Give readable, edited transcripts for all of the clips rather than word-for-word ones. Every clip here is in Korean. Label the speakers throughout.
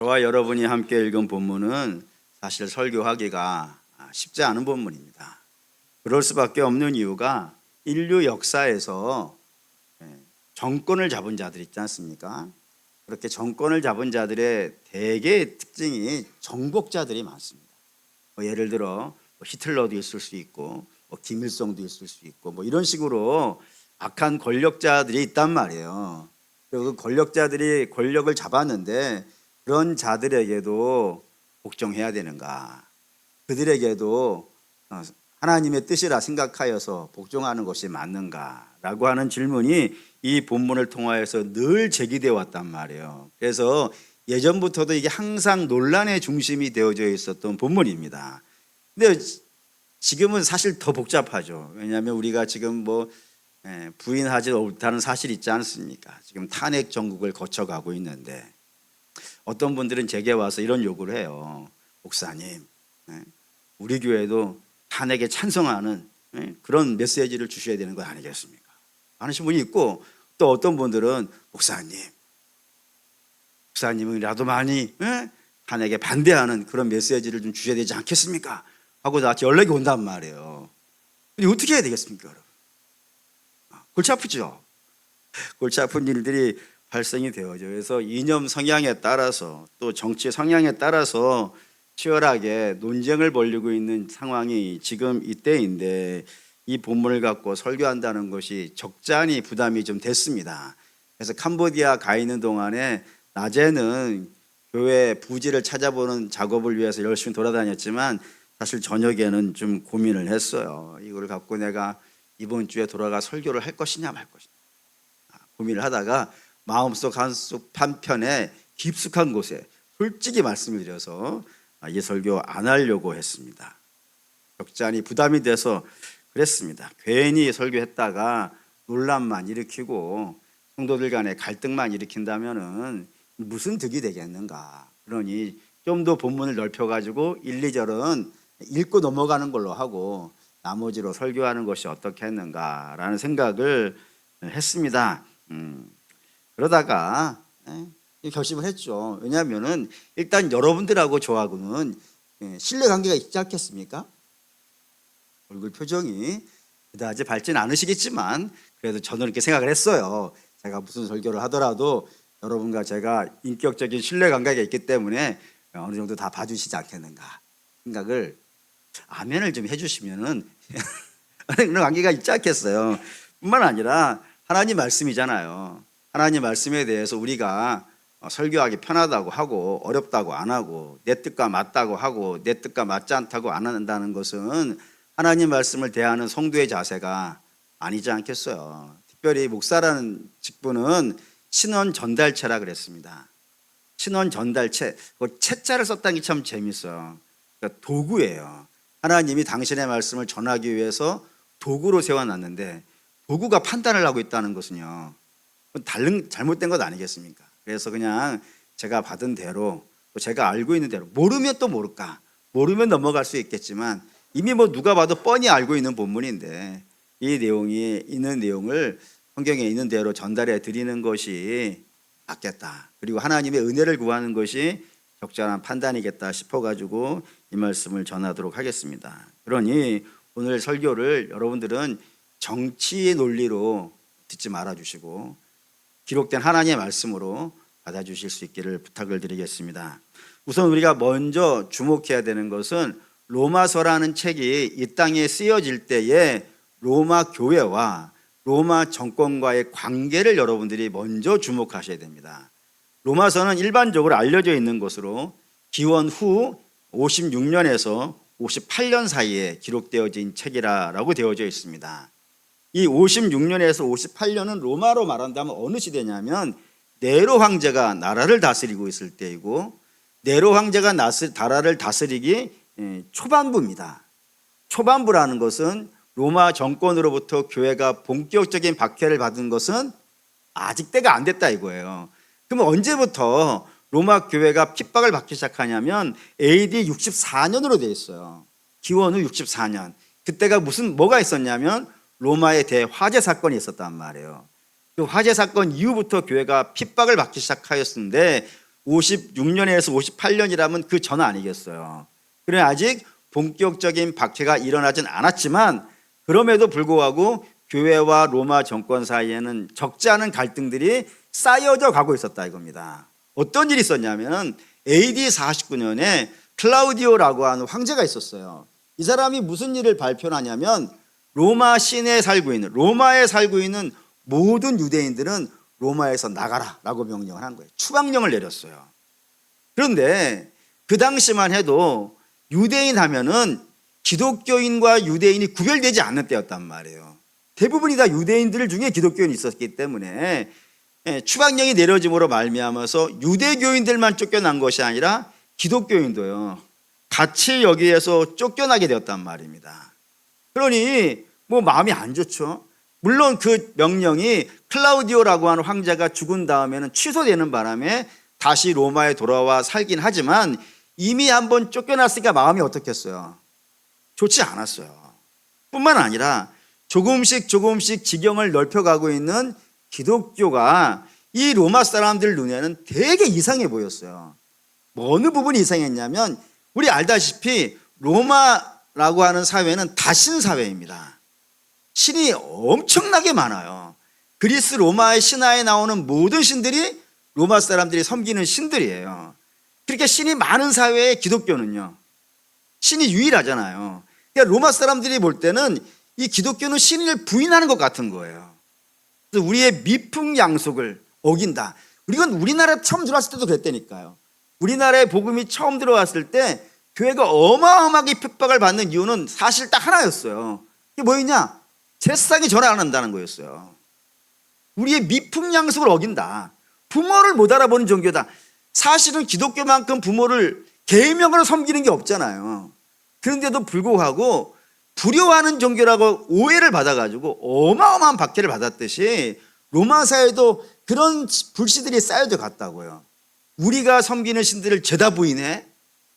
Speaker 1: 저와 여러분이 함께 읽은 본문은 사실 설교하기가 쉽지 않은 본문입니다. 그럴 수밖에 없는 이유가 인류 역사에서 정권을 잡은 자들 있지 않습니까? 그렇게 정권을 잡은 자들의 대개의 특징이 정복자들이 많습니다. 예를 들어 히틀러도 있을 수 있고 김일성도 있을 수 있고 이런 식으로 악한 권력자들이 있단 말이에요. 그리고 그 권력자들이 권력을 잡았는데 그런 자들에게도 복종해야 되는가? 그들에게도 하나님의 뜻이라 생각하여서 복종하는 것이 맞는가라고 하는 질문이 이 본문을 통하여서 늘 제기되어 왔단 말이에요. 그래서 예전부터도 이게 항상 논란의 중심이 되어져 있었던 본문입니다. 근데 지금은 사실 더 복잡하죠. 왜냐하면 우리가 지금 부인하지 못하는 사실이 있지 않습니까? 지금 탄핵 정국을 거쳐가고 있는데 어떤 분들은 제게 와서 이런 요구를 해요. 목사님, 우리 교회도 탄핵에 찬성하는 그런 메시지를 주셔야 되는 거 아니겠습니까? 하시는 분이 있고, 또 어떤 분들은 목사님이라도 많이 탄핵에 반대하는 그런 메시지를 좀 주셔야 되지 않겠습니까? 하고 나한테 연락이 온단 말이에요. 근데 어떻게 해야 되겠습니까, 여러분? 골치 아프죠? 골치 아픈 일들이 발생이 되어져. 그래서 이념 성향에 따라서 또 정치 성향에 따라서 치열하게 논쟁을 벌이고 있는 상황이 지금 이때인데, 이 본문을 갖고 설교한다는 것이 적잖이 부담이 좀 됐습니다. 그래서 캄보디아 가 있는 동안에 낮에는 교회 부지를 찾아보는 작업을 위해서 열심히 돌아다녔지만 사실 저녁에는 좀 고민을 했어요. 이걸 갖고 내가 이번 주에 돌아가 설교를 할 것이냐 말 것이냐 고민을 하다가 마음속 한편에 깊숙한 곳에 솔직히 말씀을 드려서 이 설교 안 하려고 했습니다. 적잖이 부담이 돼서 그랬습니다. 괜히 설교했다가 논란만 일으키고 성도들 간에 갈등만 일으킨다면은 무슨 득이 되겠는가. 그러니 좀 더 본문을 넓혀가지고 1, 2절은 읽고 넘어가는 걸로 하고 나머지로 설교하는 것이 어떻겠는가 라는 생각을 했습니다. 그러다가 결심을 했죠. 왜냐하면은 일단 여러분들하고 저하고는 신뢰관계가 있지 않겠습니까? 얼굴 표정이 그다지 밝진 않으시겠지만 그래도 저는 이렇게 생각을 했어요. 제가 무슨 설교를 하더라도 여러분과 제가 인격적인 신뢰관계가 있기 때문에 어느 정도 다 봐주시지 않겠는가 생각을, 아멘을 좀 해주시면은 그런 관계가 있지 않겠어요. 뿐만 아니라 하나님 말씀이잖아요. 하나님 말씀에 대해서 우리가 설교하기 편하다고 하고 어렵다고 안 하고 내 뜻과 맞다고 하고 내 뜻과 맞지 않다고 안 한다는 것은 하나님 말씀을 대하는 성도의 자세가 아니지 않겠어요. 특별히 목사라는 직분은 신원 전달체라 그랬습니다. 신원 전달체, 채자를 썼다는 게 참 재밌어요. 그러니까 도구예요. 하나님이 당신의 말씀을 전하기 위해서 도구로 세워놨는데 도구가 판단을 하고 있다는 것은요, 잘못된 것 아니겠습니까? 그래서 그냥 제가 받은 대로 또 제가 알고 있는 대로, 모르면 또 모를까, 모르면 넘어갈 수 있겠지만 이미 누가 봐도 뻔히 알고 있는 본문인데 이 내용이 있는 내용을 성경에 있는 대로 전달해 드리는 것이 맞겠다. 그리고 하나님의 은혜를 구하는 것이 적절한 판단이겠다 싶어가지고 이 말씀을 전하도록 하겠습니다. 그러니 오늘 설교를 여러분들은 정치의 논리로 듣지 말아주시고 기록된 하나님의 말씀으로 받아주실 수 있기를 부탁을 드리겠습니다. 우선 우리가 먼저 주목해야 되는 것은 로마서라는 책이 이 땅에 쓰여질 때에 로마 교회와 로마 정권과의 관계를 여러분들이 먼저 주목하셔야 됩니다. 로마서는 일반적으로 알려져 있는 것으로 기원 후 56년에서 58년 사이에 기록되어진 책이라고 되어져 있습니다. 이 56년에서 58년은 로마로 말한다면 어느 시대냐면 네로 황제가 나라를 다스리고 있을 때이고, 네로 황제가 나라를 다스리기 초반부입니다. 초반부라는 것은 로마 정권으로부터 교회가 본격적인 박해를 받은 것은 아직 때가 안 됐다 이거예요. 그럼 언제부터 로마 교회가 핍박을 받기 시작하냐면 AD 64년으로 되어 있어요. 기원 후 64년. 그때가 뭐가 있었냐면 로마의 대화재 사건이 있었단 말이에요. 그 화재 사건 이후부터 교회가 핍박을 받기 시작하였는데 56년에서 58년이라면 그 전 아니겠어요. 그래 아직 본격적인 박해가 일어나진 않았지만 그럼에도 불구하고 교회와 로마 정권 사이에는 적지 않은 갈등들이 쌓여져 가고 있었다 이겁니다. 어떤 일이 있었냐면 AD 49년에 클라우디오라고 하는 황제가 있었어요. 이 사람이 무슨 일을 발표하냐면 로마에 살고 있는 모든 유대인들은 로마에서 나가라라고 명령을 한 거예요. 추방령을 내렸어요. 그런데 그 당시만 해도 유대인 하면은 기독교인과 유대인이 구별되지 않는 때였단 말이에요. 대부분이 다 유대인들 중에 기독교인이 있었기 때문에 추방령이 내려짐으로 말미암아서 유대교인들만 쫓겨난 것이 아니라 기독교인도요 같이 여기에서 쫓겨나게 되었단 말입니다. 그러니 뭐 마음이 안 좋죠. 물론 그 명령이 클라우디오라고 하는 황제가 죽은 다음에는 취소되는 바람에 다시 로마에 돌아와 살긴 하지만 이미 한번 쫓겨났으니까 마음이 어떻겠어요? 좋지 않았어요. 뿐만 아니라 조금씩 지경을 넓혀가고 있는 기독교가 이 로마 사람들 눈에는 되게 이상해 보였어요. 뭐 어느 부분이 이상했냐면 우리 알다시피 로마라고 하는 사회는 다신 사회입니다. 신이 엄청나게 많아요. 그리스 로마의 신화에 나오는 모든 신들이 로마 사람들이 섬기는 신들이에요. 그렇게 신이 많은 사회에 기독교는요 신이 유일하잖아요. 그러니까 로마 사람들이 볼 때는 이 기독교는 신을 부인하는 것 같은 거예요. 그래서 우리의 미풍양속을 어긴다. 이건 우리나라 처음 들어왔을 때도 그랬다니까요. 우리나라에 복음이 처음 들어왔을 때 교회가 어마어마하게 핍박을 받는 이유는 사실 딱 하나였어요. 그게 뭐였냐? 제사상에 전화 안 한다는 거였어요. 우리의 미풍양속을 어긴다. 부모를 못 알아보는 종교다. 사실은 기독교만큼 부모를 계명으로 섬기는 게 없잖아요. 그런데도 불구하고 불효하는 종교라고 오해를 받아가지고 어마어마한 박해를 받았듯이 로마 사회도 그런 불씨들이 쌓여져 갔다고요. 우리가 섬기는 신들을 죄다 부인해?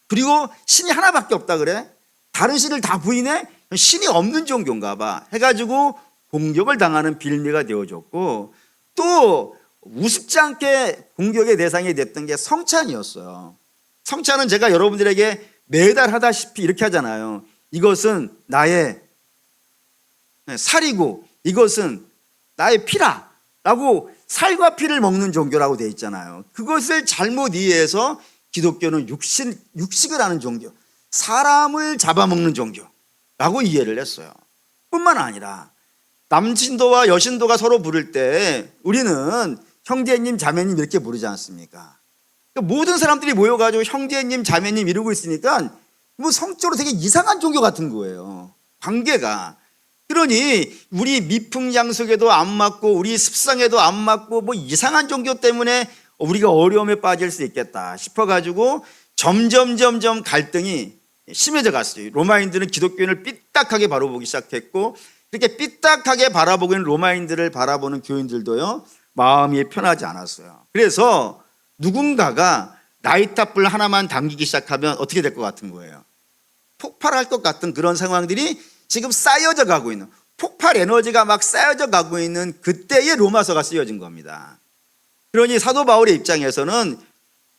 Speaker 1: 그리고 신이 하나밖에 없다 그래? 다른 신을 다 부인해? 신이 없는 종교인가 봐 해가지고 공격을 당하는 빌미가 되어졌고, 또 우습지 않게 공격의 대상이 됐던 게 성찬이었어요. 성찬은 제가 여러분들에게 매달 하다시피 이렇게 하잖아요. 이것은 나의 살이고 이것은 나의 피라 라고 살과 피를 먹는 종교라고 되어 있잖아요. 그것을 잘못 이해해서 기독교는 육식을 하는 종교, 사람을 잡아먹는 종교라고 이해를 했어요. 뿐만 아니라 남신도와 여신도가 서로 부를 때 우리는 형제님 자매님 이렇게 부르지 않습니까? 그러니까 모든 사람들이 모여가지고 형제님 자매님 이러고 있으니까 뭐 성적으로 되게 이상한 종교 같은 거예요, 관계가. 그러니 우리 미풍양속에도 안 맞고 우리 습성에도 안 맞고 뭐 이상한 종교 때문에 우리가 어려움에 빠질 수 있겠다 싶어가지고 점점 갈등이 심해져 갔어요. 로마인들은 기독교인을 삐딱하게 바라보기 시작했고, 그렇게 삐딱하게 바라보는 로마인들을 바라보는 교인들도요 마음이 편하지 않았어요. 그래서 누군가가 라이터불 하나만 당기기 시작하면 어떻게 될 것 같은 거예요? 폭발할 것 같은 그런 상황들이 지금 쌓여져 가고 있는, 폭발 에너지가 막 쌓여져 가고 있는 그때의 로마서가 쓰여진 겁니다. 그러니 사도 바울의 입장에서는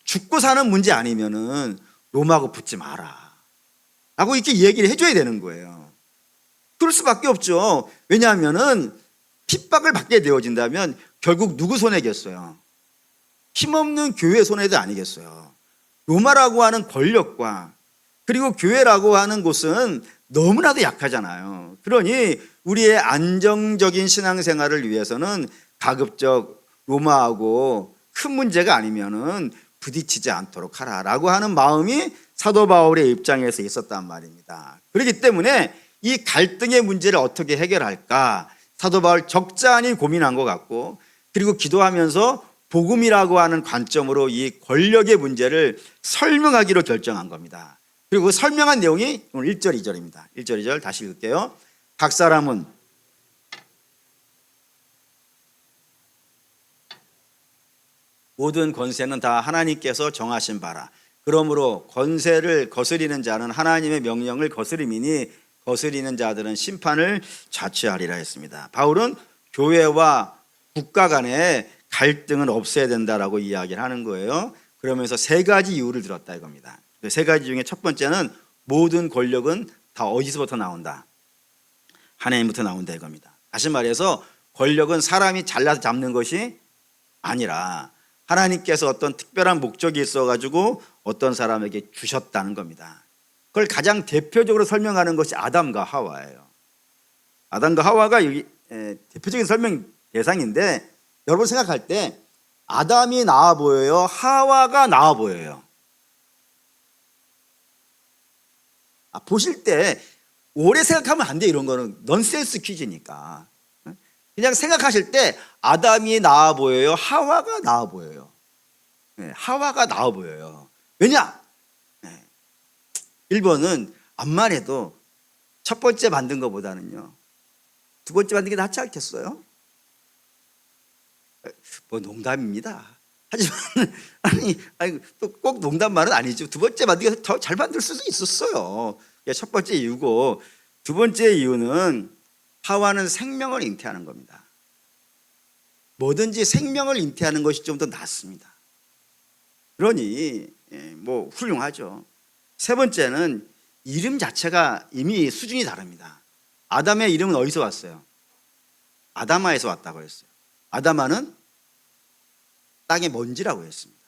Speaker 1: 죽고 사는 문제 아니면은 로마하고 붙지 마라 라고 이렇게 얘기를 해줘야 되는 거예요. 그럴 수밖에 없죠. 왜냐하면은 핍박을 받게 되어진다면 결국 누구 손해겠어요? 힘없는 교회 손해도 아니겠어요. 로마라고 하는 권력과 그리고 교회라고 하는 곳은 너무나도 약하잖아요. 그러니 우리의 안정적인 신앙생활을 위해서는 가급적 로마하고 큰 문제가 아니면은 부딪히지 않도록 하라라고 하는 마음이 사도 바울의 입장에서 있었단 말입니다. 그렇기 때문에 이 갈등의 문제를 어떻게 해결할까 사도 바울 적잖이 고민한 것 같고, 그리고 기도하면서 복음이라고 하는 관점으로 이 권력의 문제를 설명하기로 결정한 겁니다. 그리고 설명한 내용이 오늘 1절 2절입니다 1절 2절 다시 읽을게요. 각 사람은 모든 권세는 다 하나님께서 정하신 바라. 그러므로 권세를 거스리는 자는 하나님의 명령을 거스림이니 거스리는 자들은 심판을 자취하리라 했습니다. 바울은 교회와 국가 간의 갈등은 없애야 된다라고 이야기를 하는 거예요. 그러면서 세 가지 이유를 들었다 이겁니다. 그 세 가지 중에 첫 번째는 모든 권력은 다 어디서부터 나온다? 하나님부터 나온다 이겁니다. 다시 말해서 권력은 사람이 잘라서 잡는 것이 아니라 하나님께서 어떤 특별한 목적이 있어가지고 어떤 사람에게 주셨다는 겁니다. 그걸 가장 대표적으로 설명하는 것이 아담과 하와예요. 아담과 하와가 여기 대표적인 설명 대상인데, 여러분 생각할 때 아담이 나아 보여요? 하와가 나아 보여요? 보실 때 오래 생각하면 안 돼. 이런 거는 넌센스 퀴즈니까. 그냥 생각하실 때 아담이 나아 보여요? 하와가 나아 보여요? 하와가 나아 보여요. 왜냐? 1번은 암만 해도 첫 번째 만든 것보다는요, 두 번째 만든 게 낫지 않겠어요? 뭐 농담입니다. 하지만 아니 꼭 농담만은 아니죠. 두 번째 만든 게 더 잘 만들 수도 있었어요. 첫 번째 이유고, 두 번째 이유는 하와는 생명을 잉태하는 겁니다. 뭐든지 생명을 잉태하는 것이 좀 더 낫습니다. 그러니 뭐 훌륭하죠. 세 번째는 이름 자체가 이미 수준이 다릅니다. 아담의 이름은 어디서 왔어요? 아다마에서 왔다고 했어요. 아다마는 땅의 먼지라고 했습니다.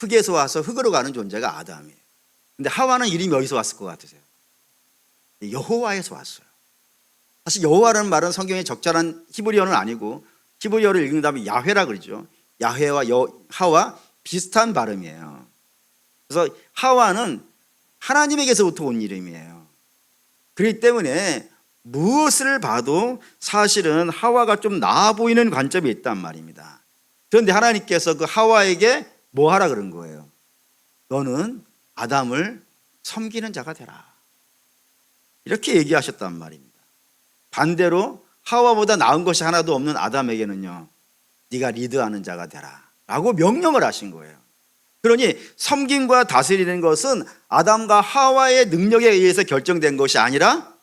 Speaker 1: 흙에서 와서 흙으로 가는 존재가 아담이에요. 근데 하와는 이름이 어디서 왔을 것 같으세요? 여호와에서 왔어요. 사실 여호와라는 말은 성경에 적절한 히브리어는 아니고, 히브리어를 읽는다면 야훼라 그러죠. 야훼와 하와 비슷한 발음이에요. 그래서 하와는 하나님에게서부터 온 이름이에요. 그렇기 때문에 무엇을 봐도 사실은 하와가 좀 나아 보이는 관점이 있단 말입니다. 그런데 하나님께서 그 하와에게 뭐 하라 그런 거예요? 너는 아담을 섬기는 자가 되라, 이렇게 얘기하셨단 말입니다. 반대로 하와보다 나은 것이 하나도 없는 아담에게는요, 네가 리드하는 자가 되라 라고 명령을 하신 거예요. 그러니 섬김과 다스리는 것은 아담과 하와의 능력에 의해서 결정된 것이 아니라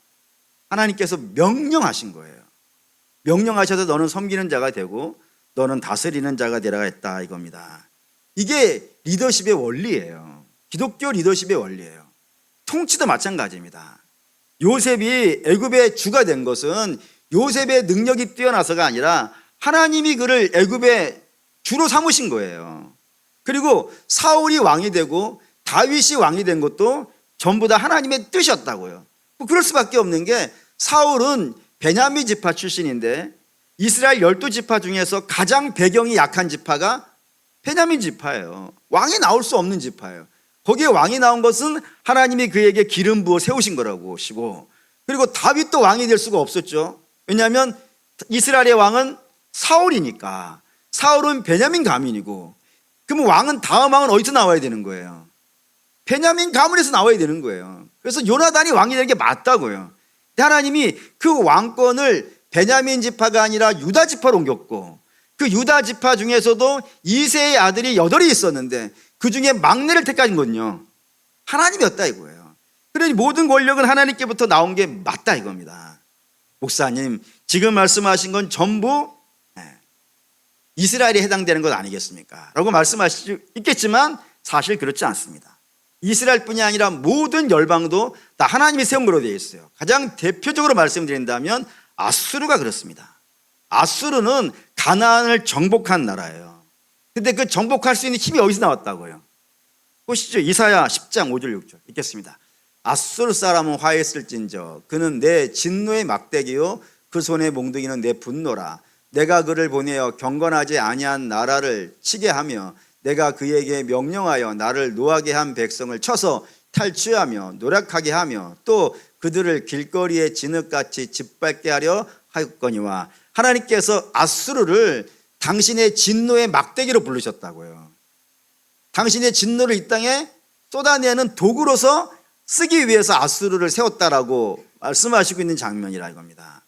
Speaker 1: 하나님께서 명령하신 거예요. 명령하셔서 너는 섬기는 자가 되고 너는 다스리는 자가 되라 했다 이겁니다. 이게 리더십의 원리예요. 기독교 리더십의 원리예요. 통치도 마찬가지입니다. 요셉이 애굽의 주가 된 것은 요셉의 능력이 뛰어나서가 아니라 하나님이 그를 애굽의 주로 삼으신 거예요. 그리고 사울이 왕이 되고 다윗이 왕이 된 것도 전부 다 하나님의 뜻이었다고요. 그럴 수밖에 없는 게, 사울은 베냐민 지파 출신인데 이스라엘 12지파 중에서 가장 배경이 약한 지파가 베냐민 지파예요. 왕이 나올 수 없는 지파예요. 거기에 왕이 나온 것은 하나님이 그에게 기름 부어 세우신 거라고 보시고, 그리고 다윗도 왕이 될 수가 없었죠. 왜냐하면 이스라엘의 왕은 사울이니까. 사울은 베냐민 가문이고, 그러면 왕은, 다음 왕은 어디서 나와야 되는 거예요? 베냐민 가문에서 나와야 되는 거예요. 그래서 요나단이 왕이 되는 게 맞다고요. 하나님이 그 왕권을 베냐민 지파가 아니라 유다 지파로 옮겼고, 그 유다 지파 중에서도 이새의 아들이 8이 있었는데 그 중에 막내를 택한 건요, 하나님이었다 이거예요. 그러니 모든 권력은 하나님께부터 나온 게 맞다 이겁니다. 목사님, 지금 말씀하신 건 전부 이스라엘에 해당되는 것 아니겠습니까? 라고 말씀하실 수 있겠지만 사실 그렇지 않습니다. 이스라엘뿐이 아니라 모든 열방도 다 하나님이 세운 거로 되어 있어요. 가장 대표적으로 말씀드린다면 아수르가 그렇습니다. 아수르는 가나안을 정복한 나라예요. 근데 그 정복할 수 있는 힘이 어디서 나왔다고요? 보시죠. 이사야 10장 5절 6절 읽겠습니다. 아수르 사람은 화했을진저 그는 내 진노의 막대기요 그 손의 몽둥이는 내 분노라. 내가 그를 보내어 경건하지 아니한 나라를 치게 하며 내가 그에게 명령하여 나를 노하게 한 백성을 쳐서 탈취하며 노력하게 하며 또 그들을 길거리에 진흙같이 짓밟게 하려 하였거니와. 하나님께서 아수르를 당신의 진노의 막대기로 부르셨다고요. 당신의 진노를 이 땅에 쏟아내는 도구로서 쓰기 위해서 아수르를 세웠다라고 말씀하시고 있는 장면이라 이겁니다.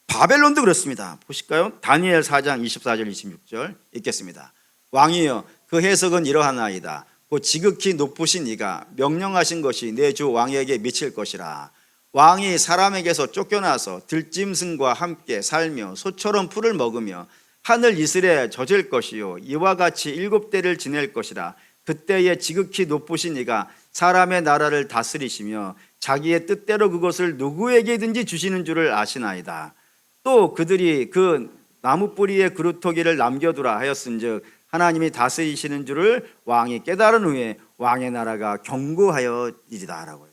Speaker 1: 바벨론도 그렇습니다. 보실까요? 다니엘 4장 24절 26절 읽겠습니다. 왕이여 그 해석은 이러하나이다. 곧 지극히 높으신 이가 명령하신 것이 내 주 왕에게 미칠 것이라. 왕이 사람에게서 쫓겨나서 들짐승과 함께 살며 소처럼 풀을 먹으며 하늘 이슬에 젖을 것이요 이와 같이 7대를 지낼 것이라. 그때에 지극히 높으신 이가 사람의 나라를 다스리시며 자기의 뜻대로 그것을 누구에게든지 주시는 줄을 아시나이다. 또 그들이 그 나무 뿌리에 그루터기를 남겨두라 하였은즉 하나님이 다스리시는 줄을 왕이 깨달은 후에 왕의 나라가 견고하여지리다라고요.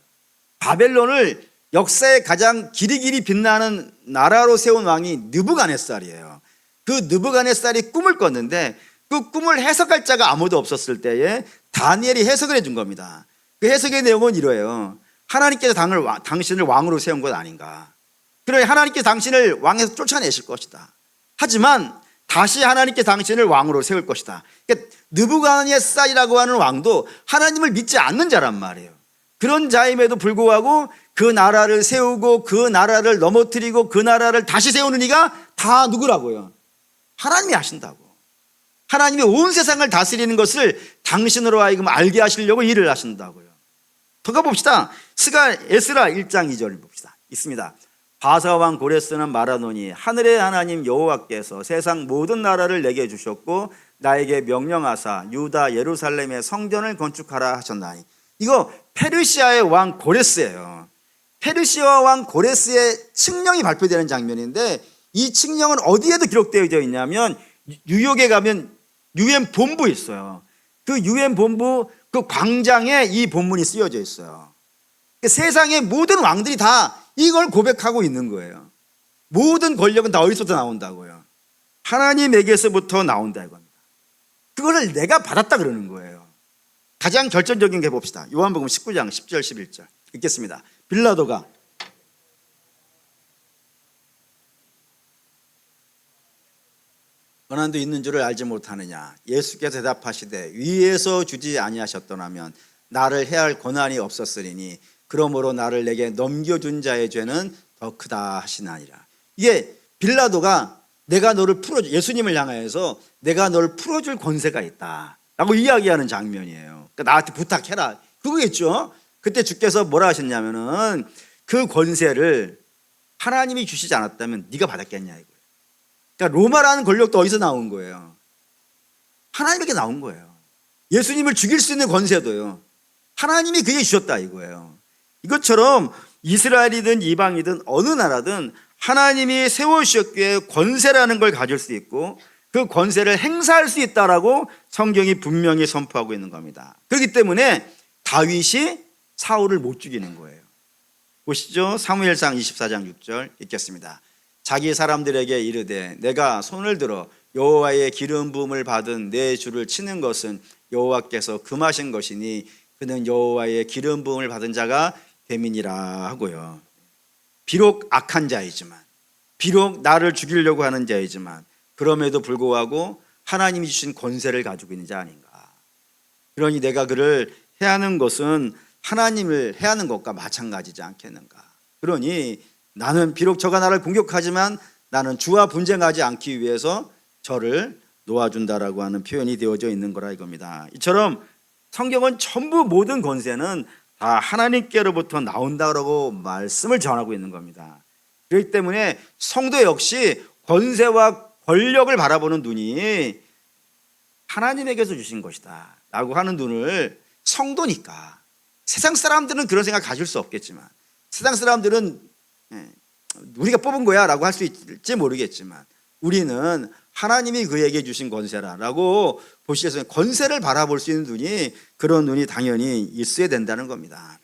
Speaker 1: 바벨론을 역사에 가장 길이길이 빛나는 나라로 세운 왕이 느부갓네살이에요. 그 느부갓네살이 꿈을 꿨는데 그 꿈을 해석할 자가 아무도 없었을 때에 다니엘이 해석을 해준 겁니다. 그 해석의 내용은 이러해요. 하나님께서 당신을 왕으로 세운 것 아닌가. 그래 하나님께서 당신을 왕에서 쫓아내실 것이다. 하지만 다시 하나님께 당신을 왕으로 세울 것이다. 그러니까 느부갓네살이라고 하는 왕도 하나님을 믿지 않는 자란 말이에요. 그런 자임에도 불구하고 그 나라를 세우고 그 나라를 넘어뜨리고 그 나라를 다시 세우는 이가 다 누구라고요? 하나님이 하신다고. 하나님이 온 세상을 다스리는 것을 당신으로 하여금 알게 하시려고 일을 하신다고요. 더 가봅시다. 에스라 1장 2절을 봅시다. 있습니다. 바사왕 고레스는 말하노니 하늘의 하나님 여호와께서 세상 모든 나라를 내게 주셨고 나에게 명령하사 유다 예루살렘의 성전을 건축하라 하셨나니. 이거 페르시아의 왕 고레스예요. 페르시아 왕 고레스의 칙령이 발표되는 장면인데 이 칙령은 어디에도 기록되어 있냐면 뉴욕에 가면 유엔 본부 있어요. 그 유엔 본부 그 광장에 이 본문이 쓰여져 있어요. 세상의 모든 왕들이 다 이걸 고백하고 있는 거예요. 모든 권력은 다 어디서부터 나온다고요? 하나님에게서부터 나온다 이겁니다. 그거를 내가 받았다 그러는 거예요. 가장 결정적인 게 봅시다. 요한복음 19장 10절 11절 읽겠습니다. 빌라도가 권한도 있는 줄을 알지 못하느냐. 예수께서 대답하시되 위에서 주지 아니하셨더라면 나를 해할 권한이 없었으리니 그러므로 나를 내게 넘겨준 자의 죄는 더 크다 하시나니라. 이게 빌라도가 내가 너를 풀어줄, 예수님을 향하여서 내가 너를 풀어줄 권세가 있다 라고 이야기하는 장면이에요. 그러니까 나한테 부탁해라 그거겠죠. 그때 주께서 뭐라 하셨냐면은 그 권세를 하나님이 주시지 않았다면 네가 받았겠냐 이거예요. 그러니까 로마라는 권력도 어디서 나온 거예요? 하나님에게 나온 거예요. 예수님을 죽일 수 있는 권세도요 하나님이 그에게 주셨다 이거예요. 이것처럼 이스라엘이든 이방이든 어느 나라든 하나님이 세워주셨기에 권세라는 걸 가질 수 있고 그 권세를 행사할 수 있다라고 성경이 분명히 선포하고 있는 겁니다. 그렇기 때문에 다윗이 사울을 못 죽이는 거예요. 보시죠. 사무엘상 24장 6절 읽겠습니다. 자기 사람들에게 이르되 내가 손을 들어 여호와의 기름 부음을 받은 내 주를 치는 것은 여호와께서 금하신 것이니 그는 여호와의 기름 부음을 받은 자가 됨이니라 하고요. 비록 악한 자이지만 비록 나를 죽이려고 하는 자이지만 그럼에도 불구하고 하나님이 주신 권세를 가지고 있는 자 아닌가. 그러니 내가 그를 해하는 것은 하나님을 해하는 것과 마찬가지지 않겠는가. 그러니 나는 비록 저가 나를 공격하지만 나는 주와 분쟁하지 않기 위해서 저를 놓아준다라고 하는 표현이 되어져 있는 거라 이겁니다. 이처럼 성경은 전부 모든 권세는 다 하나님께로부터 나온다라고 말씀을 전하고 있는 겁니다. 그렇기 때문에 성도 역시 권세와 권력을 바라보는 눈이 하나님에게서 주신 것이다 라고 하는 눈을 성도니까 세상 사람들은 그런 생각 가질 수 없겠지만 세상 사람들은 우리가 뽑은 거야 라고 할 수 있을지 모르겠지만 우리는 하나님이 그에게 주신 권세라라고 보시겠어요. 권세를 바라볼 수 있는 눈이 그런 눈이 당연히 있어야 된다는 겁니다.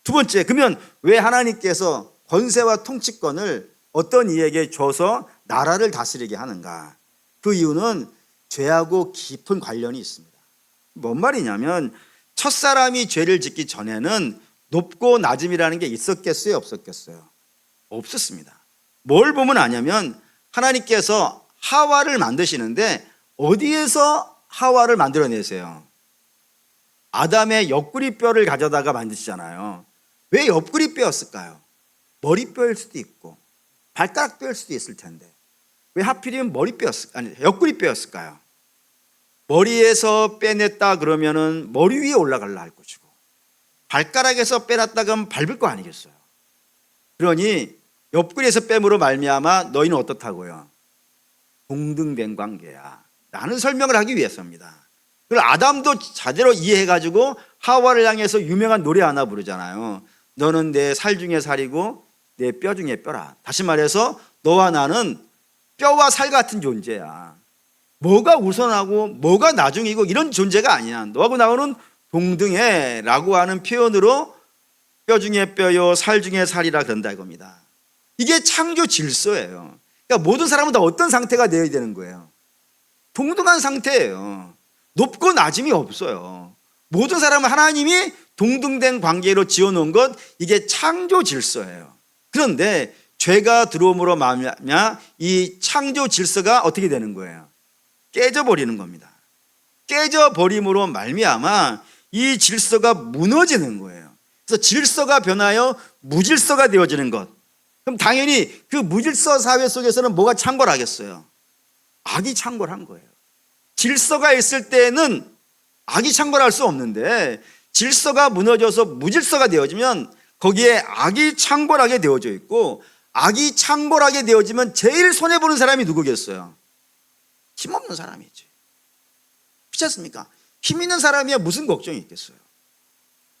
Speaker 1: 두 번째, 그러면 왜 하나님께서 권세와 통치권을 어떤 이에게 줘서 나라를 다스리게 하는가? 그 이유는 죄하고 깊은 관련이 있습니다. 뭔 말이냐면 첫사람이 죄를 짓기 전에는 높고 낮음이라는 게 있었겠어요? 없었겠어요? 없었습니다. 뭘 보면 아냐면 하나님께서 하와를 만드시는데 어디에서 하와를 만들어내세요? 아담의 옆구리뼈를 가져다가 만드시잖아요. 왜 옆구리뼈였을까요? 머리뼈일 수도 있고 발가락뼈일 수도 있을 텐데 왜 하필이면 옆구리뼈였을까요? 머리에서 빼냈다 그러면은 머리 위에 올라갈라 할 것이고 발가락에서 빼놨다 그러면 밟을 거 아니겠어요? 그러니 옆구리에서 뺨으로 말미암아 너희는 어떻다고요? 동등된 관계야 라는 설명을 하기 위해서입니다. 그걸 아담도 제대로 이해해가지고 하와를 향해서 유명한 노래 하나 부르잖아요. 너는 내 살 중에 살이고 내 뼈 중에 뼈라. 다시 말해서 너와 나는 뼈와 살 같은 존재야. 뭐가 우선하고 뭐가 나중이고 이런 존재가 아니야. 너하고 나하고는 동등해 라고 하는 표현으로 뼈 중에 뼈요 살 중에 살이라 그런다 이겁니다. 이게 창조 질서예요. 그러니까 모든 사람은 다 어떤 상태가 되어야 되는 거예요? 동등한 상태예요. 높고 낮음이 없어요. 모든 사람은 하나님이 동등된 관계로 지어놓은 것, 이게 창조 질서예요. 그런데 죄가 들어옴으로 말미암아 이 창조 질서가 어떻게 되는 거예요? 깨져버리는 겁니다. 깨져버림으로 말미암아 이 질서가 무너지는 거예요. 그래서 질서가 변하여 무질서가 되어지는 것. 그럼 당연히 그 무질서 사회 속에서는 뭐가 창궐하겠어요? 악이 창궐한 거예요. 질서가 있을 때는 악이 창궐할 수 없는데 질서가 무너져서 무질서가 되어지면 거기에 악이 창궐하게 되어져 있고, 악이 창궐하게 되어지면 제일 손해보는 사람이 누구겠어요? 힘없는 사람이지. 그렇지 않습니까? 힘 있는 사람이야 무슨 걱정이 있겠어요?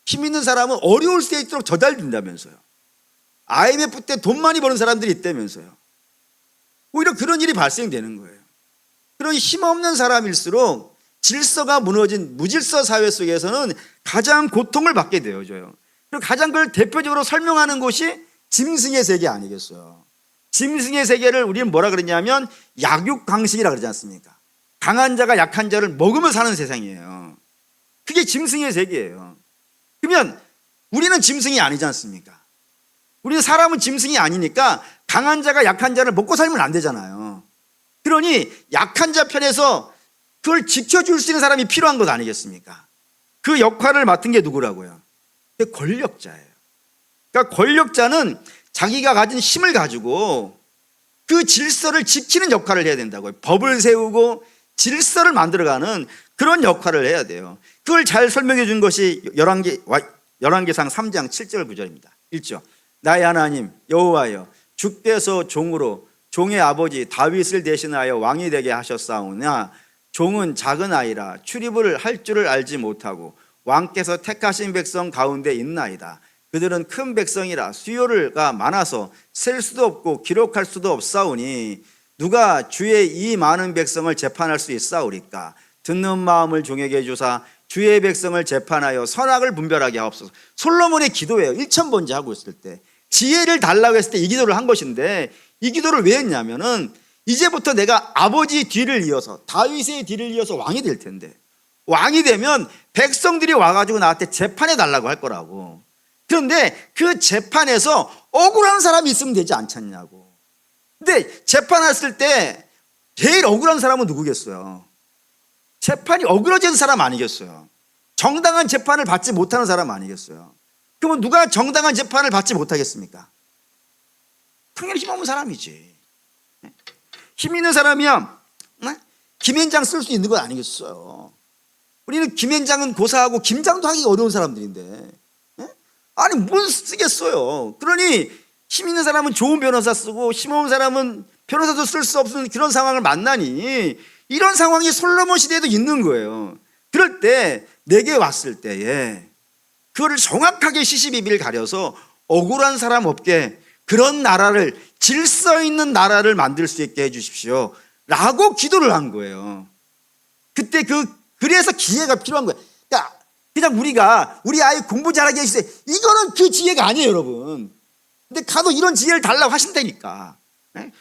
Speaker 1: 힘 있는 사람은 어려울 때 있도록 저달린다면서요. IMF 때 돈 많이 버는 사람들이 있다면서요. 오히려 그런 일이 발생되는 거예요. 그런 힘없는 사람일수록 질서가 무너진 무질서 사회 속에서는 가장 고통을 받게 되어져요. 그리고 가장 그걸 대표적으로 설명하는 것이 짐승의 세계 아니겠어요? 짐승의 세계를 우리는 뭐라 그러냐면 약육강식이라 그러지 않습니까? 강한 자가 약한 자를 먹으며 사는 세상이에요. 그게 짐승의 세계예요. 그러면 우리는 짐승이 아니지 않습니까? 우리는 사람은 짐승이 아니니까 강한 자가 약한 자를 먹고 살면 안 되잖아요. 그러니 약한 자 편에서 그걸 지켜줄 수 있는 사람이 필요한 것 아니겠습니까? 그 역할을 맡은 게 누구라고요? 그게 권력자예요. 그러니까 권력자는 자기가 가진 힘을 가지고 그 질서를 지키는 역할을 해야 된다고요. 법을 세우고 질서를 만들어가는 그런 역할을 해야 돼요. 그걸 잘 설명해 준 것이 열왕기상 3장 7절 9절입니다. 1절. 나의 하나님 여호와여, 주께서 종으로 종의 아버지 다윗을 대신하여 왕이 되게 하셨사오나 종은 작은 아이라 출입을 할 줄을 알지 못하고 왕께서 택하신 백성 가운데 있나이다. 그들은 큰 백성이라 수요가 많아서 셀 수도 없고 기록할 수도 없사오니 누가 주의 이 많은 백성을 재판할 수 있사오리까? 듣는 마음을 종에게 주사 주의 백성을 재판하여 선악을 분별하게 하옵소서. 솔로몬의 기도예요. 1000번째 하고 있을 때 지혜를 달라고 했을 때 이 기도를 한 것인데, 이 기도를 왜 했냐면은 이제부터 내가 아버지 뒤를 이어서 다윗의 뒤를 이어서 왕이 될 텐데, 왕이 되면 백성들이 와가지고 나한테 재판해 달라고 할 거라고. 그런데 그 재판에서 억울한 사람이 있으면 되지 않겠냐고. 근데 재판했을 때 제일 억울한 사람은 누구겠어요? 재판이 억울해진 사람 아니겠어요? 정당한 재판을 받지 못하는 사람 아니겠어요? 그러면 누가 정당한 재판을 받지 못하겠습니까? 당연히 힘없는 사람이지. 힘 있는 사람이야 김현장 쓸 수 있는 건 아니겠어요. 우리는 김현장은 고사하고 김장도 하기 어려운 사람들인데 아니 뭘 쓰겠어요. 그러니 힘 있는 사람은 좋은 변호사 쓰고 힘없는 사람은 변호사도 쓸 수 없는 그런 상황을 만나니, 이런 상황이 솔로몬 시대에도 있는 거예요. 그럴 때 내게 왔을 때에 그거를 정확하게 시시비비를 가려서 억울한 사람 없게 그런 나라를, 질서 있는 나라를 만들 수 있게 해 주십시오 라고 기도를 한 거예요. 그때 그래서 기회가 필요한 거예요. 그러니까 그냥 우리가 우리 아이 공부 잘하게 해주세요, 이거는 그 지혜가 아니에요 여러분. 근데 가도 이런 지혜를 달라고 하신다니까.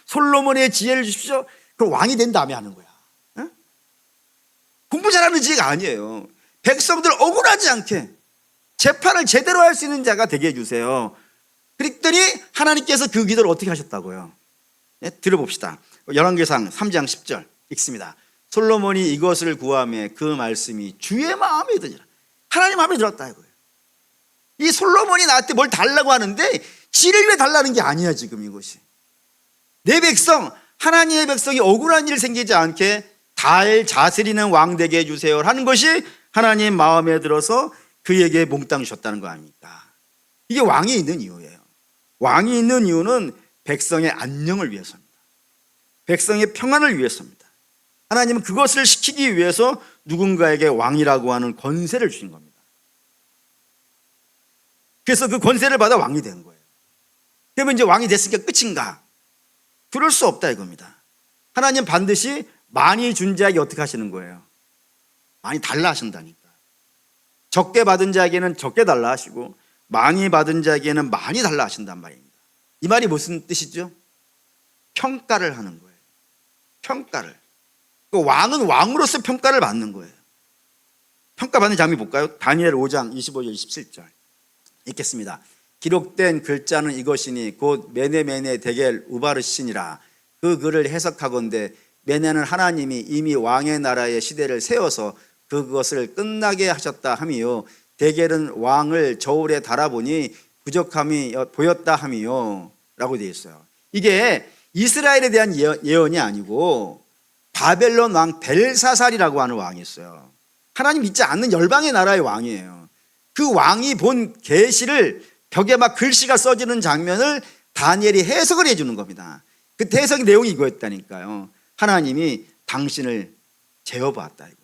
Speaker 1: 솔로몬의 지혜를 주십시오. 그럼 왕이 된 다음에 하는 거야. 공부 잘하는 지혜가 아니에요. 백성들 억울하지 않게 재판을 제대로 할 수 있는 자가 되게 해주세요. 그랬더니 하나님께서 그 기도를 어떻게 하셨다고요? 들어봅시다. 열왕기상 3장 10절 읽습니다. 솔로몬이 이것을 구하며 그 말씀이 주의 마음에 드니라. 하나님 마음에 들었다 이거예요. 이 솔로몬이 나한테 뭘 달라고 하는데 지를 왜 달라는 게 아니야 지금 이것이. 내 백성, 하나님의 백성이 억울한 일 생기지 않게 잘 다스리는 왕 되게 해주세요 하는 것이 하나님 마음에 들어서 그에게 몽땅 주셨다는 거 아닙니까? 이게 왕이 있는 이유예요. 왕이 있는 이유는 백성의 안녕을 위해서입니다. 백성의 평안을 위해서입니다. 하나님은 그것을 시키기 위해서 누군가에게 왕이라고 하는 권세를 주신 겁니다. 그래서 그 권세를 받아 왕이 된 거예요. 그러면 이제 왕이 됐으니까 끝인가? 그럴 수 없다 이겁니다. 하나님 반드시 많이 준 자에게 어떻게 하시는 거예요? 많이 달라 하신다니까. 적게 받은 자에게는 적게 달라 하시고 많이 받은 자에게는 많이 달라 하신단 말입니다. 이 말이 무슨 뜻이죠? 평가를 하는 거예요. 평가를. 그 왕은 왕으로서 평가를 받는 거예요. 평가받는 장면 볼까요? 다니엘 5장 25절 27절 읽겠습니다. 기록된 글자는 이것이니 곧 메네 데겔 우바르시니라. 그 글을 해석하건대 메네는 하나님이 이미 왕의 나라의 시대를 세워서 그것을 끝나게 하셨다 함이요, 데겔은 왕을 저울에 달아보니 부족함이 보였다 함이요 라고 되어 있어요. 이게 이스라엘에 대한 예언이 아니고 바벨론 왕 벨사살이라고 하는 왕이 있어요. 하나님 믿지 않는 열방의 나라의 왕이에요. 그 왕이 본 계시를 벽에 막 글씨가 써지는 장면을 다니엘이 해석을 해주는 겁니다. 그 해석의 내용이 이거였다니까요. 하나님이 당신을 재어봤다 이거예요.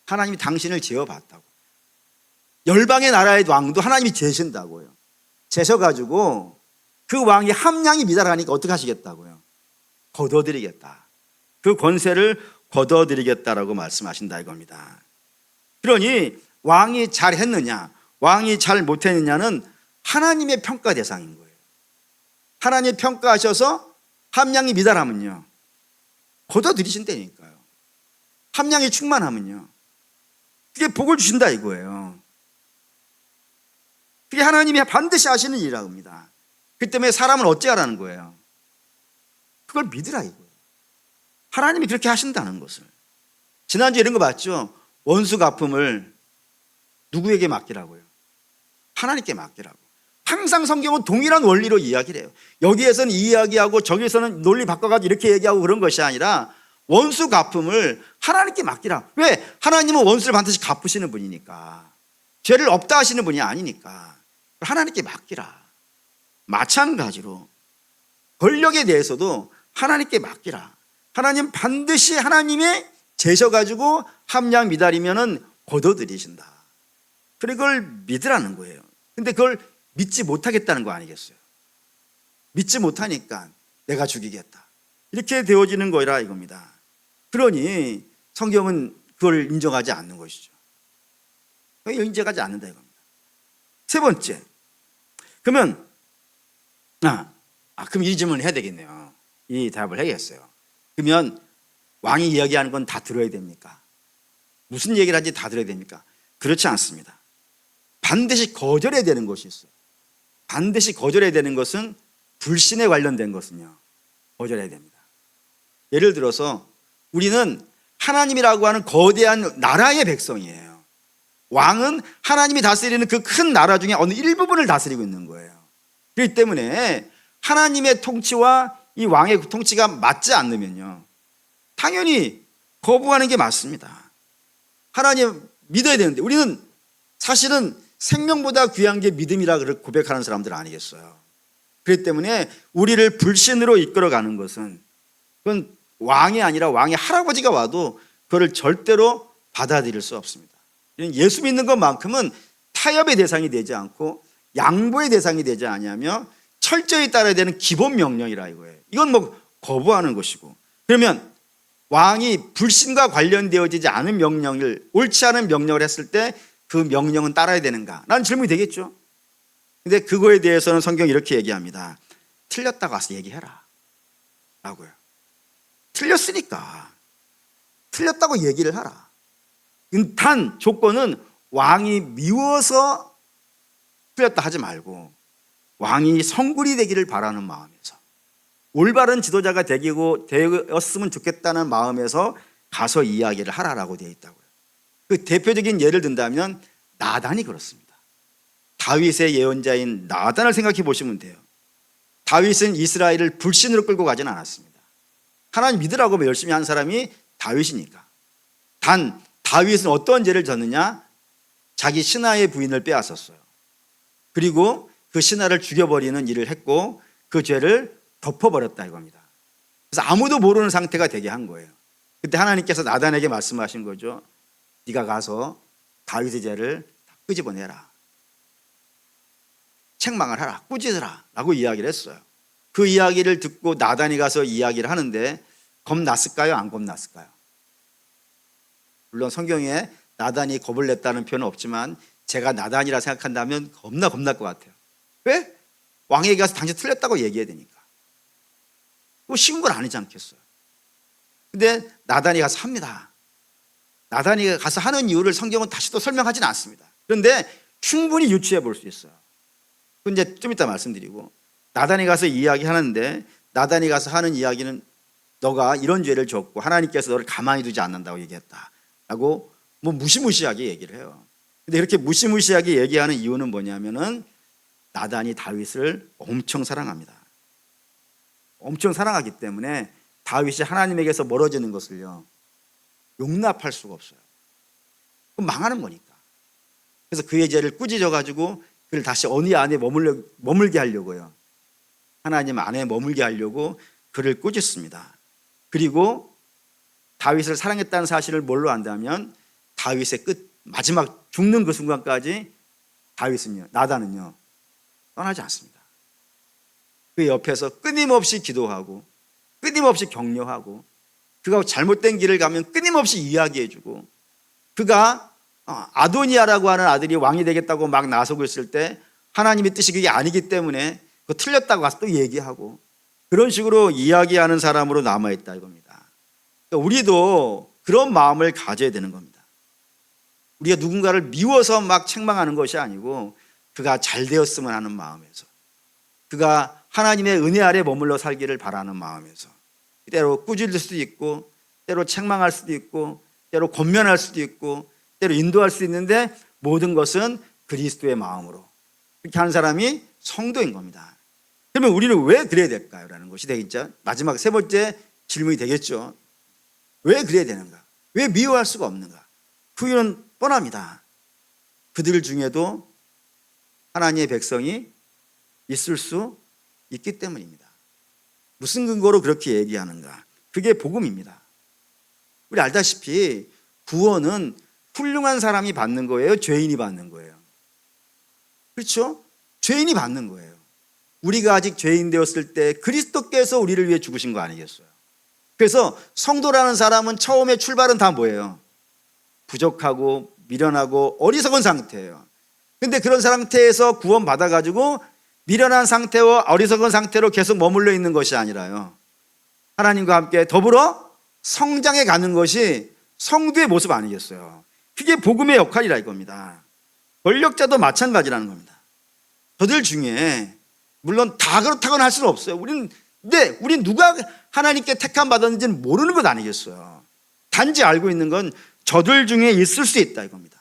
Speaker 1: 하나님이 당신을 재어봤다고. 열방의 나라의 왕도 하나님이 재신다고요. 재셔가지고 그 왕이 함량이 미달하니까 어떻게 하시겠다고요? 거둬드리겠다. 그 권세를 거둬드리겠다라고 말씀하신다 이겁니다. 그러니 왕이 잘했느냐 왕이 잘 못했느냐는 하나님의 평가 대상인 거예요. 하나님 평가하셔서 함량이 미달하면요 거둬들이신다니까요. 함량이 충만하면요 그게 복을 주신다 이거예요. 그게 하나님이 반드시 하시는 일이라고 합니다. 그 때문에 사람은 어찌 하라는 거예요? 그걸 믿으라 이거예요. 하나님이 그렇게 하신다는 것을. 지난주에 이런 거 봤죠? 원수 갚음을 누구에게 맡기라고요? 하나님께 맡기라고. 항상 성경은 동일한 원리로 이야기를 해요. 여기에서는 이 이야기하고 저기에서는 논리 바꿔가지고 이렇게 얘기하고 그런 것이 아니라 원수 갚음을 하나님께 맡기라. 왜? 하나님은 원수를 반드시 갚으시는 분이니까. 죄를 없다 하시는 분이 아니니까 하나님께 맡기라. 마찬가지로 권력에 대해서도 하나님께 맡기라. 하나님 반드시 하나님의 재셔가지고 함량 미달이면은 거둬들이신다. 그리고 그걸 믿으라는 거예요. 근데 그걸 믿지 못하겠다는 거 아니겠어요? 믿지 못하니까 내가 죽이겠다. 이렇게 되어지는 거라 이겁니다. 그러니 성경은 그걸 인정하지 않는 것이죠. 인정하지 않는다 이겁니다. 세 번째. 그러면 그럼 이 질문을 해야 되겠네요. 이 답을 해야겠어요. 그러면 왕이 이야기하는 건 다 들어야 됩니까? 무슨 얘기를 하는지 다 들어야 됩니까? 그렇지 않습니다. 반드시 거절해야 되는 것이 있어요. 반드시 거절해야 되는 것은 불신에 관련된 것은요 거절해야 됩니다. 예를 들어서 우리는 하나님이라고 하는 거대한 나라의 백성이에요. 왕은 하나님이 다스리는 그 큰 나라 중에 어느 일부분을 다스리고 있는 거예요. 그렇기 때문에 하나님의 통치와 이 왕의 통치가 맞지 않으면요 당연히 거부하는 게 맞습니다. 하나님 믿어야 되는데 우리는 사실은 생명보다 귀한 게 믿음이라 고백하는 사람들 아니겠어요? 그렇기 때문에 우리를 불신으로 이끌어가는 것은 그건 왕이 아니라 왕의 할아버지가 와도 그걸 절대로 받아들일 수 없습니다. 예수 믿는 것만큼은 타협의 대상이 되지 않고 양보의 대상이 되지 아니하며 철저히 따라야 되는 기본 명령이라 이거예요. 이건 뭐 거부하는 것이고. 그러면 왕이 불신과 관련되어지지 않은 명령을, 옳지 않은 명령을 했을 때 그 명령은 따라야 되는가? 라는 질문이 되겠죠. 근데 그거에 대해서는 성경이 이렇게 얘기합니다. 틀렸다고 와서 얘기해라 라고요. 틀렸으니까 틀렸다고 얘기를 하라. 단 조건은 왕이 미워서 틀렸다 하지 말고 왕이 성불이 되기를 바라는 마음에서, 올바른 지도자가 되었으면 좋겠다는 마음에서 가서 이야기를 하라라고 되어 있다고요. 그 대표적인 예를 든다면 나단이 그렇습니다. 다윗의 예언자인 나단을 생각해 보시면 돼요. 다윗은 이스라엘을 불신으로 끌고 가진 않았습니다. 하나님 믿으라고 열심히 한 사람이 다윗이니까. 단 다윗은 어떤 죄를 졌느냐? 자기 신하의 부인을 빼앗았어요. 그리고 그 신하를 죽여버리는 일을 했고 그 죄를 덮어버렸다 이겁니다. 그래서 아무도 모르는 상태가 되게 한 거예요. 그때 하나님께서 나단에게 말씀하신 거죠. 네가 가서 다윗의 죄를 다 끄집어내라. 책망을 하라. 꾸짖으라. 라고 이야기를 했어요. 그 이야기를 듣고 나단이 가서 이야기를 하는데 겁났을까요? 안 겁났을까요? 물론 성경에 나단이 겁을 냈다는 표현은 없지만 제가 나단이라 생각한다면 겁날 것 같아요. 왜? 왕에게 가서 당신 틀렸다고 얘기해야 되니까. 그거 쉬운 건 아니지 않겠어요? 근데 나단이 가서 합니다. 나단이 가서 하는 이유를 성경은 다시 또 설명하지는 않습니다. 그런데 충분히 유추해 볼 수 있어요. 그건 이제 좀 이따 말씀드리고, 나단이 가서 이야기하는데 나단이 가서 하는 이야기는 너가 이런 죄를 졌고 하나님께서 너를 가만히 두지 않는다고 얘기했다 라고 뭐 무시무시하게 얘기를 해요. 근데 이렇게 무시무시하게 얘기하는 이유는 뭐냐면은 나단이 다윗을 엄청 사랑합니다. 엄청 사랑하기 때문에 다윗이 하나님에게서 멀어지는 것을요 용납할 수가 없어요. 그럼 망하는 거니까. 그래서 그의 죄를 꾸짖어 가지고 그를 다시 언의 안에 머물게 하려고요. 하나님 안에 머물게 하려고 그를 꾸짖습니다. 그리고 다윗을 사랑했다는 사실을 뭘로 안다면 다윗의 마지막 죽는 그 순간까지 나단은요 떠나지 않습니다. 그 옆에서 끊임없이 기도하고 끊임없이 격려하고 그가 잘못된 길을 가면 끊임없이 이야기해주고 그가 아도니아라고 하는 아들이 왕이 되겠다고 막 나서고 있을 때 하나님의 뜻이 그게 아니기 때문에 그거 틀렸다고 가서 또 얘기하고 그런 식으로 이야기하는 사람으로 남아있다 이겁니다. 그러니까 우리도 그런 마음을 가져야 되는 겁니다. 우리가 누군가를 미워서 막 책망하는 것이 아니고 그가 잘 되었으면 하는 마음에서 그가 하나님의 은혜 아래 머물러 살기를 바라는 마음에서 때로 꾸짖을 수도 있고 때로 책망할 수도 있고 때로 권면할 수도 있고 때로 인도할 수 있는데 모든 것은 그리스도의 마음으로 그렇게 하는 사람이 성도인 겁니다. 그러면 우리는 왜 그래야 될까요? 라는 것이 되겠죠. 마지막 세 번째 질문이 되겠죠. 왜 그래야 되는가? 왜 미워할 수가 없는가? 그 이유는 뻔합니다. 그들 중에도 하나님의 백성이 있을 수 있기 때문입니다. 무슨 근거로 그렇게 얘기하는가? 그게 복음입니다. 우리 알다시피 구원은 훌륭한 사람이 받는 거예요? 죄인이 받는 거예요? 그렇죠? 죄인이 받는 거예요. 우리가 아직 죄인 되었을 때 그리스도께서 우리를 위해 죽으신 거 아니겠어요? 그래서 성도라는 사람은 처음에 출발은 다 뭐예요? 부족하고 미련하고 어리석은 상태예요. 근데 그런 상태에서 구원 받아가지고 미련한 상태와 어리석은 상태로 계속 머물러 있는 것이 아니라요 하나님과 함께 더불어 성장해 가는 것이 성도의 모습 아니겠어요? 그게 복음의 역할이라 이겁니다. 권력자도 마찬가지라는 겁니다. 저들 중에 물론 다 그렇다고는 할 수는 없어요. 우린 누가 하나님께 택함 받았는지는 모르는 것 아니겠어요. 단지 알고 있는 건 저들 중에 있을 수 있다 이겁니다.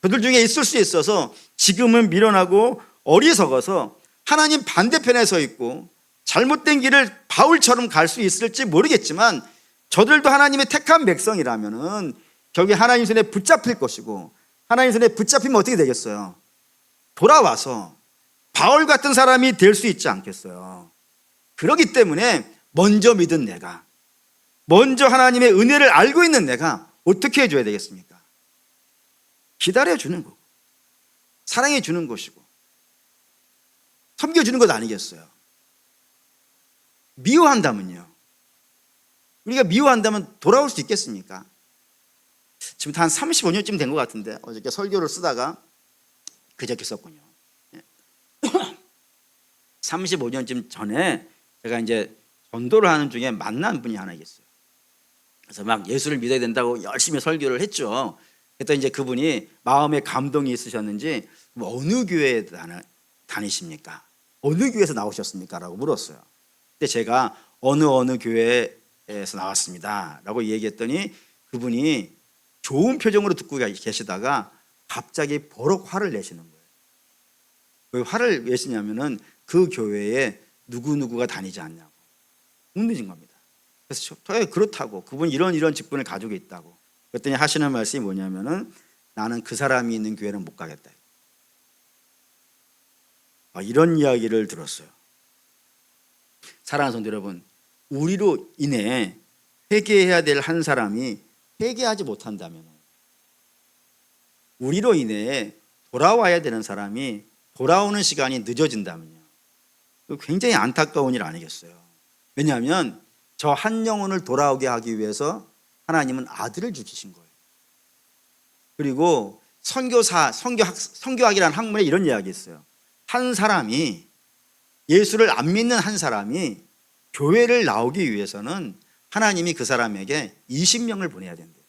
Speaker 1: 저들 중에 있을 수 있어서 지금은 미련하고 어리석어서 하나님 반대편에 서 있고 잘못된 길을 바울처럼 갈 수 있을지 모르겠지만 저들도 하나님의 택한 백성이라면은 결국에 하나님 손에 붙잡힐 것이고 하나님 손에 붙잡히면 어떻게 되겠어요? 돌아와서 바울 같은 사람이 될 수 있지 않겠어요? 그렇기 때문에 먼저 믿은 내가, 먼저 하나님의 은혜를 알고 있는 내가 어떻게 해줘야 되겠습니까? 기다려주는 거고 사랑해주는 것이고 섬겨주는 것 아니겠어요? 미워한다면요, 우리가 미워한다면 돌아올 수 있겠습니까? 지금 한 35년쯤 된 것 같은데 어저께 설교를 쓰다가 그저께 썼군요. 35년쯤 전에 제가 이제 전도를 하는 중에 만난 분이 하나 계셨어요. 그래서 막 예수를 믿어야 된다고 열심히 설교를 했죠. 그랬더니 이제 그분이 마음에 감동이 있으셨는지 어느 교회에 다니십니까? 어느 교회에서 나오셨습니까? 라고 물었어요. 근데 제가 어느 교회에서 나왔습니다 라고 얘기했더니 그분이 좋은 표정으로 듣고 계시다가 갑자기 버럭 화를 내시는 거예요. 왜 화를 내시냐면은 그 교회에 누구누구가 다니지 않냐고 웃는 겁니다. 그래서 그렇다고 그분이 이런 직분을 가지고 있다고 그랬더니 하시는 말씀이 뭐냐면은 나는 그 사람이 있는 교회는 못 가겠다. 이런 이야기를 들었어요. 사랑하는 성도 여러분, 우리로 인해 회개해야 될 한 사람이 회개하지 못한다면, 우리로 인해 돌아와야 되는 사람이 돌아오는 시간이 늦어진다면요, 굉장히 안타까운 일 아니겠어요? 왜냐하면 저 한 영혼을 돌아오게 하기 위해서 하나님은 아들을 주신 거예요. 그리고 선교학이라는 학문에 이런 이야기 있어요. 한 사람이, 예수를 안 믿는 한 사람이 교회를 나오기 위해서는 하나님이 그 사람에게 20명을 보내야 된대요.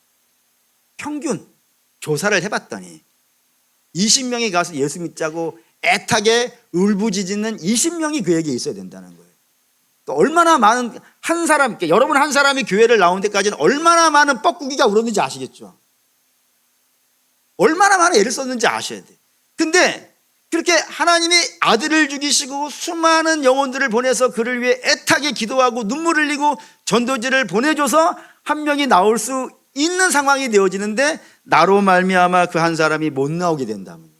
Speaker 1: 평균 조사를 해봤더니 20명이 가서 예수 믿자고 애타게 울부짖는 20명이 그에게 있어야 된다는 거예요. 그러니까 얼마나 많은 한 사람, 여러분 한 사람이 교회를 나온 데까지는 얼마나 많은 뻐꾸기가 울었는지 아시겠죠? 얼마나 많은 애를 썼는지 아셔야 돼요. 근데 그렇게 하나님이 아들을 죽이시고 수많은 영혼들을 보내서 그를 위해 애타게 기도하고 눈물 흘리고 전도지를 보내줘서 한 명이 나올 수 있는 상황이 되어지는데, 나로 말미암아 그 한 사람이 못 나오게 된다면요,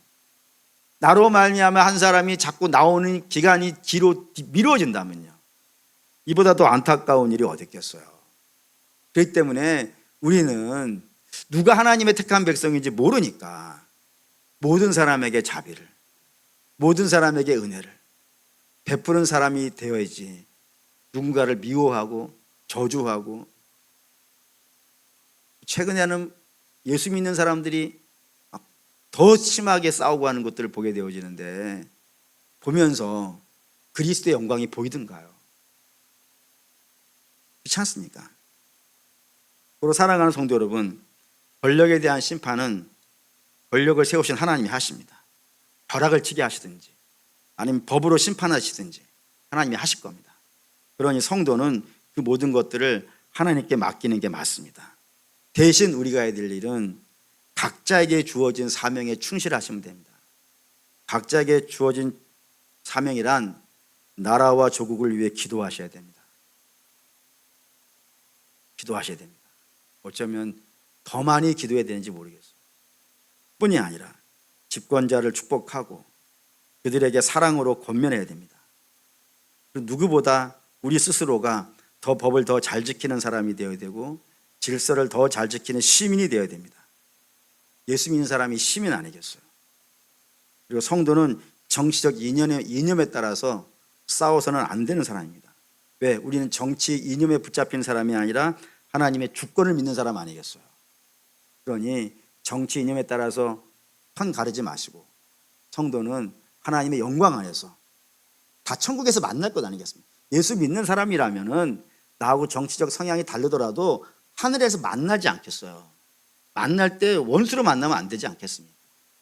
Speaker 1: 나로 말미암아 한 사람이 자꾸 나오는 기간이 뒤로 미뤄진다면요, 이보다 더 안타까운 일이 어디 있겠어요? 그렇기 때문에 우리는 누가 하나님의 택한 백성인지 모르니까 모든 사람에게 자비를, 모든 사람에게 은혜를 베푸는 사람이 되어야지, 누군가를 미워하고 저주하고. 최근에는 예수 믿는 사람들이 더 심하게 싸우고 하는 것들을 보게 되어지는데, 보면서 그리스도의 영광이 보이던가요? 그렇지 않습니까? 서로 사랑하는 성도 여러분, 권력에 대한 심판은 권력을 세우신 하나님이 하십니다. 벼락을 치게 하시든지 아니면 법으로 심판하시든지 하나님이 하실 겁니다. 그러니 성도는 그 모든 것들을 하나님께 맡기는 게 맞습니다. 대신 우리가 해야 될 일은 각자에게 주어진 사명에 충실하시면 됩니다. 각자에게 주어진 사명이란 나라와 조국을 위해 기도하셔야 됩니다. 기도하셔야 됩니다. 어쩌면 더 많이 기도해야 되는지 모르겠어요. 뿐이 아니라 집권자를 축복하고 그들에게 사랑으로 권면해야 됩니다. 그리고 누구보다 우리 스스로가 더 법을 더 잘 지키는 사람이 되어야 되고 질서를 더 잘 지키는 시민이 되어야 됩니다. 예수 믿는 사람이 시민 아니겠어요? 그리고 성도는 정치적 이념에 따라서 싸워서는 안 되는 사람입니다. 왜? 우리는 정치 이념에 붙잡힌 사람이 아니라 하나님의 주권을 믿는 사람 아니겠어요? 그러니 정치 이념에 따라서 편 가르지 마시고, 성도는 하나님의 영광 안에서 다 천국에서 만날 것 아니겠습니까? 예수 믿는 사람이라면은 나하고 정치적 성향이 다르더라도 하늘에서 만나지 않겠어요? 만날 때 원수로 만나면 안 되지 않겠습니까?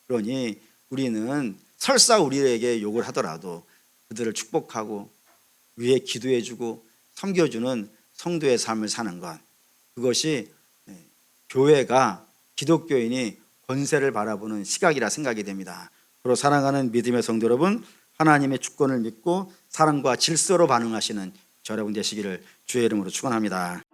Speaker 1: 그러니 우리는 설사 우리에게 욕을 하더라도 그들을 축복하고 위에 기도해주고 섬겨주는 성도의 삶을 사는 것, 그것이 교회가, 기독교인이 권세를 바라보는 시각이라 생각이 됩니다. 그리고 사랑하는 믿음의 성도 여러분, 하나님의 주권을 믿고 사랑과 질서로 반응하시는 저 여러분 되시기를 주의 이름으로 축원합니다.